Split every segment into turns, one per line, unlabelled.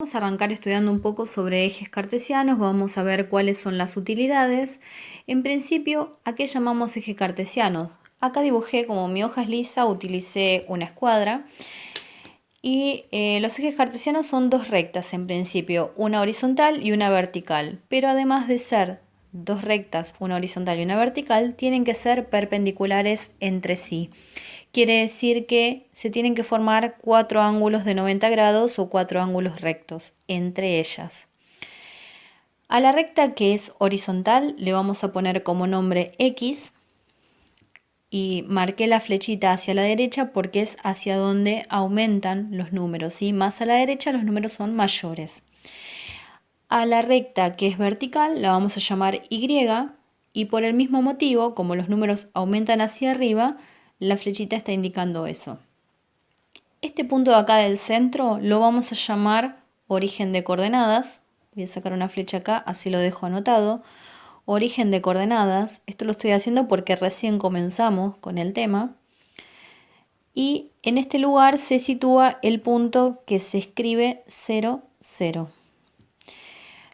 Vamos a arrancar estudiando un poco sobre ejes cartesianos, vamos a ver cuáles son las utilidades. En principio, ¿a qué llamamos ejes cartesianos? Acá dibujé, como mi hoja es lisa, utilicé una escuadra. Y los ejes cartesianos son dos rectas en principio, una horizontal y una vertical. Pero además de ser dos rectas, una horizontal y una vertical, tienen que ser perpendiculares entre sí. Quiere decir que se tienen que formar cuatro ángulos de 90 grados o cuatro ángulos rectos entre ellas. A la recta que es horizontal le vamos a poner como nombre X y marqué la flechita hacia la derecha porque es hacia donde aumentan los números, y más a la derecha los números son mayores. A la recta que es vertical la vamos a llamar Y y por el mismo motivo, como los números aumentan hacia arriba, la flechita está indicando eso. Este punto de acá del centro lo vamos a llamar origen de coordenadas. Voy a sacar una flecha acá, así lo dejo anotado. Origen de coordenadas. Esto lo estoy haciendo porque recién comenzamos con el tema. Y en este lugar se sitúa el punto que se escribe 0, 0.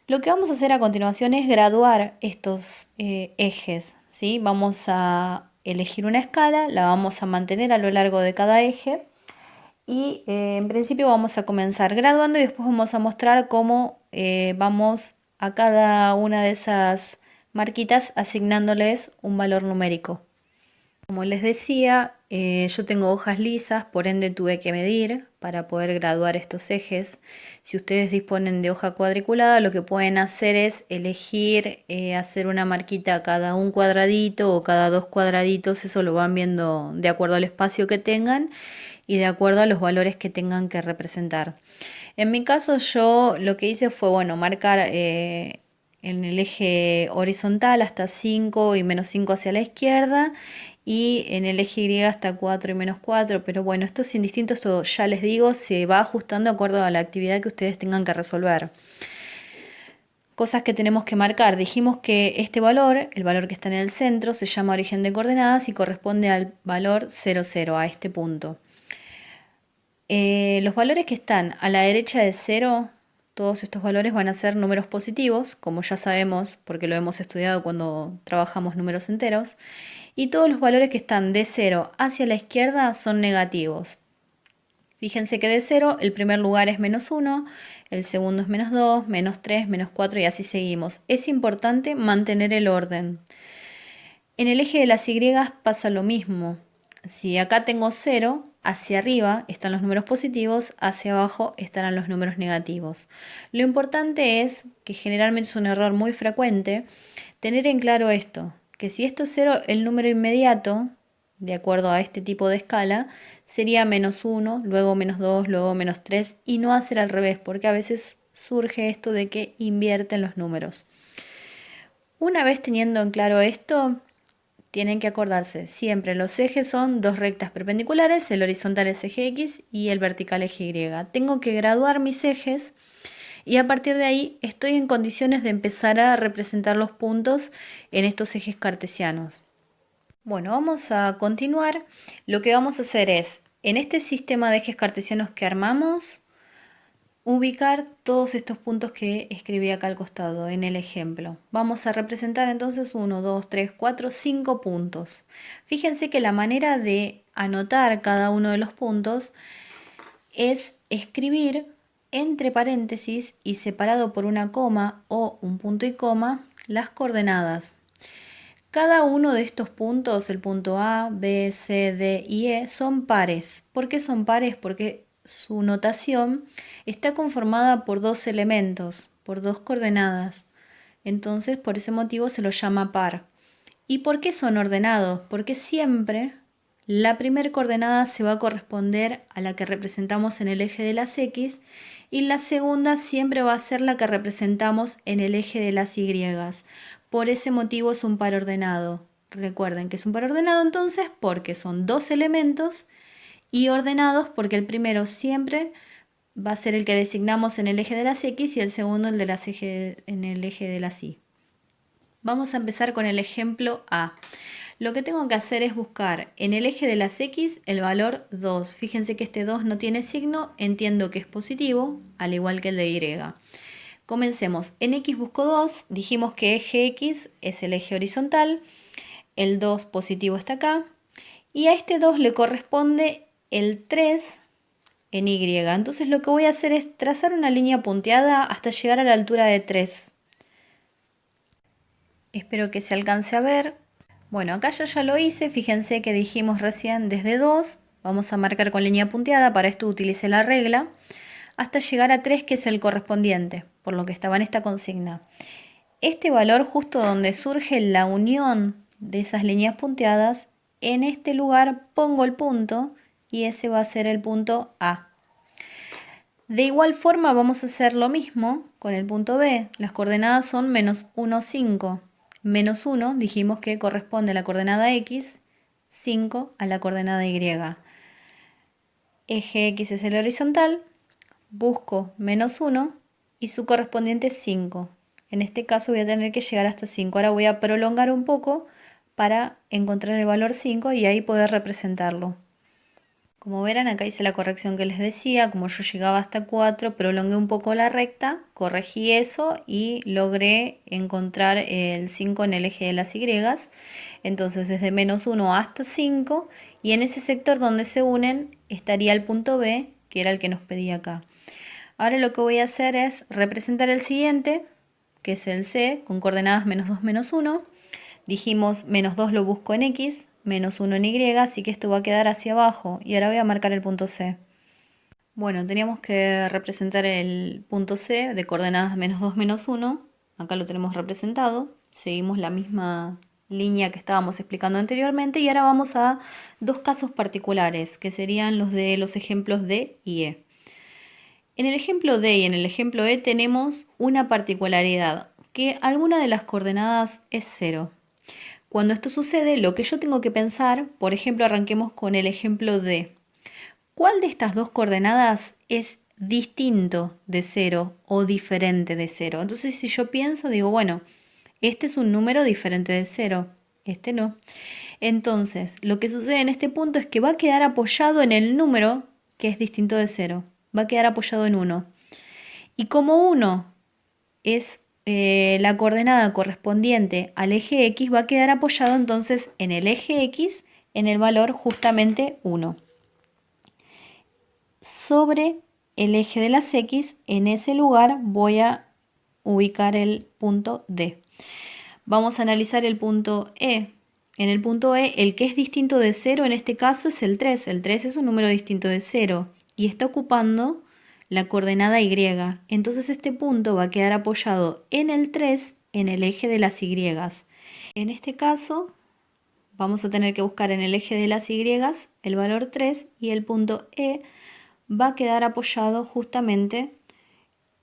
Lo que vamos a hacer a continuación es graduar estos ejes, ¿sí? Vamos a elegir una escala, la vamos a mantener a lo largo de cada eje. Y en principio vamos a comenzar graduando y después vamos a mostrar cómo vamos a cada una de esas marquitas asignándoles un valor numérico. Como les decía, yo tengo hojas lisas, por ende tuve que medir para poder graduar estos ejes. Si ustedes disponen de hoja cuadriculada, lo que pueden hacer es elegir hacer una marquita cada un cuadradito o cada dos cuadraditos. Eso lo van viendo de acuerdo al espacio que tengan y de acuerdo a los valores que tengan que representar. En mi caso yo lo que hice fue, bueno, marcar en el eje horizontal hasta 5 y menos 5 hacia la izquierda, y en el eje Y hasta 4 y menos 4, pero bueno, esto es indistinto, esto ya les digo, se va ajustando de acuerdo a la actividad que ustedes tengan que resolver. Cosas que tenemos que marcar. Dijimos que este valor, el valor que está en el centro, se llama origen de coordenadas y corresponde al valor 0, 0, a este punto. Los valores que están a la derecha de 0, todos estos valores van a ser números positivos, como ya sabemos porque lo hemos estudiado cuando trabajamos números enteros, y todos los valores que están de 0 hacia la izquierda son negativos. Fíjense que de 0 el primer lugar es menos 1, el segundo es menos 2, menos 3, menos 4 y así seguimos. Es importante mantener el orden. En el eje de las Y pasa lo mismo. Si acá tengo 0, hacia arriba están los números positivos, hacia abajo estarán los números negativos. Lo importante es, que generalmente es un error muy frecuente, tener en claro esto, que si esto es 0, el número inmediato, de acuerdo a este tipo de escala, sería menos 1, luego menos 2, luego menos 3, y no hacer al revés, porque a veces surge esto de que invierten los números. Una vez teniendo en claro esto, tienen que acordarse, siempre los ejes son dos rectas perpendiculares, el horizontal es eje X y el vertical eje Y. Tengo que graduar mis ejes y a partir de ahí estoy en condiciones de empezar a representar los puntos en estos ejes cartesianos. Bueno, vamos a continuar. Lo que vamos a hacer es, en este sistema de ejes cartesianos que armamos, ubicar todos estos puntos que escribí acá al costado en el ejemplo. Vamos a representar entonces 1, 2, 3, 4, 5 puntos. Fíjense que la manera de anotar cada uno de los puntos es escribir entre paréntesis y separado por una coma o un punto y coma las coordenadas. Cada uno de estos puntos, el punto A, B, C, D y E, son pares. ¿Por qué son pares? Porque su notación está conformada por dos elementos, por dos coordenadas. Entonces, por ese motivo se los llama par. ¿Y por qué son ordenados? Porque siempre la primera coordenada se va a corresponder a la que representamos en el eje de las X y la segunda siempre va a ser la que representamos en el eje de las Y. Por ese motivo es un par ordenado. Recuerden que es un par ordenado entonces porque son dos elementos y ordenados porque el primero siempre va a ser el que designamos en el eje de las X y el segundo el de en el eje de las Y. Vamos a empezar con el ejemplo A. Lo que tengo que hacer es buscar en el eje de las X el valor 2. Fíjense que este 2 no tiene signo, entiendo que es positivo, al igual que el de Y. Comencemos. En X busco 2, dijimos que eje X es el eje horizontal, el 2 positivo está acá, y a este 2 le corresponde el 3 en Y. Entonces lo que voy a hacer es trazar una línea punteada hasta llegar a la altura de 3. Espero que se alcance a ver. Bueno, acá yo ya lo hice, fíjense que dijimos recién desde 2, vamos a marcar con línea punteada, para esto utilicé la regla, hasta llegar a 3 que es el correspondiente, por lo que estaba en esta consigna. Este valor justo donde surge la unión de esas líneas punteadas, en este lugar pongo el punto y ese va a ser el punto A. De igual forma vamos a hacer lo mismo con el punto B, las coordenadas son menos 1, 5. Menos 1 dijimos que corresponde a la coordenada X, 5 a la coordenada Y. Eje X es el horizontal, busco menos 1 y su correspondiente es 5. En este caso voy a tener que llegar hasta 5. Ahora voy a prolongar un poco para encontrar el valor 5 y ahí poder representarlo. Como verán, acá hice la corrección que les decía, como yo llegaba hasta 4, prolongué un poco la recta, corregí eso y logré encontrar el 5 en el eje de las Y. Entonces desde menos 1 hasta 5 y en ese sector donde se unen estaría el punto B, que era el que nos pedía acá. Ahora lo que voy a hacer es representar el siguiente, que es el C, con coordenadas menos 2, menos 1. Dijimos menos 2 lo busco en X, menos 1 en Y, así que esto va a quedar hacia abajo. Y ahora voy a marcar el punto C. Bueno, teníamos que representar el punto C de coordenadas menos 2, menos 1. Acá lo tenemos representado. Seguimos la misma línea que estábamos explicando anteriormente. Y ahora vamos a dos casos particulares, que serían los de los ejemplos D y E. En el ejemplo D y en el ejemplo E tenemos una particularidad, que alguna de las coordenadas es 0. Cuando esto sucede, lo que yo tengo que pensar, por ejemplo, arranquemos con el ejemplo D. ¿Cuál de estas dos coordenadas es distinto de 0 o diferente de 0? Entonces, si yo pienso, digo, bueno, este es un número diferente de 0, este no. Entonces, lo que sucede en este punto es que va a quedar apoyado en el número que es distinto de 0. Va a quedar apoyado en 1. Y como 1 es la coordenada correspondiente al eje X, va a quedar apoyado entonces en el eje X en el valor justamente 1. Sobre el eje de las X, en ese lugar voy a ubicar el punto D. Vamos a analizar el punto E. En el punto E, el que es distinto de 0 en este caso es el 3. El 3 es un número distinto de 0 y está ocupando la coordenada Y. Entonces este punto va a quedar apoyado en el 3 en el eje de las Y. En este caso vamos a tener que buscar en el eje de las Y el valor 3 y el punto E va a quedar apoyado justamente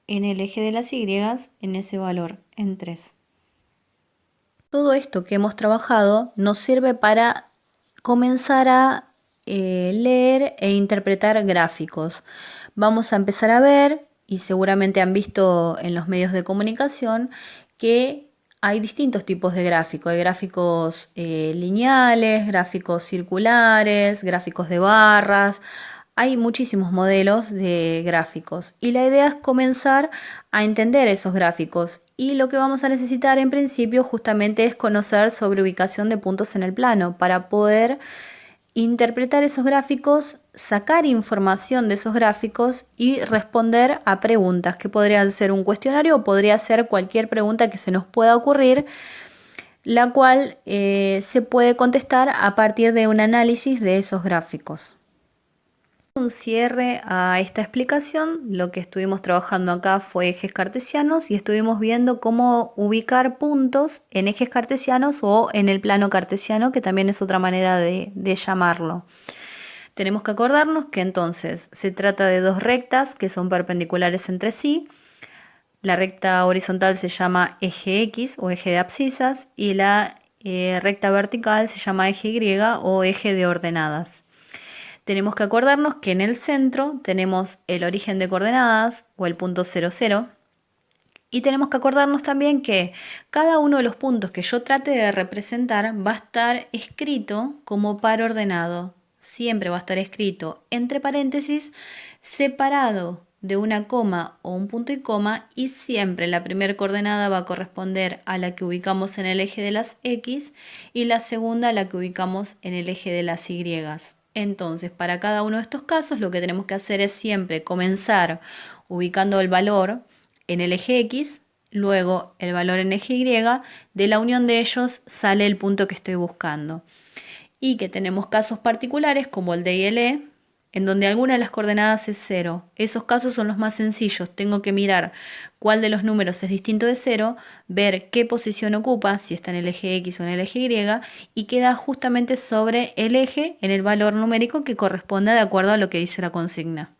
en el eje de las Y en ese valor, en 3. Todo esto que hemos trabajado nos sirve para comenzar a leer e interpretar gráficos. Vamos a empezar a ver, y seguramente han visto en los medios de comunicación, que hay distintos tipos de gráficos. Hay gráficos lineales, gráficos circulares, gráficos de barras. Hay muchísimos modelos de gráficos y la idea es comenzar a entender esos gráficos y lo que vamos a necesitar en principio justamente es conocer sobre ubicación de puntos en el plano para poder interpretar esos gráficos, sacar información de esos gráficos y responder a preguntas que podrían ser un cuestionario o podría ser cualquier pregunta que se nos pueda ocurrir, la cual se puede contestar a partir de un análisis de esos gráficos. Un cierre a esta explicación, lo que estuvimos trabajando acá fue ejes cartesianos y estuvimos viendo cómo ubicar puntos en ejes cartesianos o en el plano cartesiano, que también es otra manera de llamarlo. Tenemos que acordarnos que entonces se trata de dos rectas que son perpendiculares entre sí. La recta horizontal se llama eje X o eje de abscisas y la recta vertical se llama eje Y o eje de ordenadas. Tenemos que acordarnos que en el centro tenemos el origen de coordenadas o el punto 0, 0 Y tenemos que acordarnos también que cada uno de los puntos que yo trate de representar va a estar escrito como par ordenado. Siempre va a estar escrito entre paréntesis, separado de una coma o un punto y coma, y siempre la primera coordenada va a corresponder a la que ubicamos en el eje de las X y la segunda a la que ubicamos en el eje de las Y. Entonces, para cada uno de estos casos, lo que tenemos que hacer es siempre comenzar ubicando el valor en el eje X, luego el valor en eje Y, de la unión de ellos sale el punto que estoy buscando. Y que tenemos casos particulares como el D y el E, en donde alguna de las coordenadas es 0. Esos casos son los más sencillos. Tengo que mirar cuál de los números es distinto de 0, ver qué posición ocupa, si está en el eje X o en el eje Y, y queda justamente sobre el eje en el valor numérico que corresponda de acuerdo a lo que dice la consigna.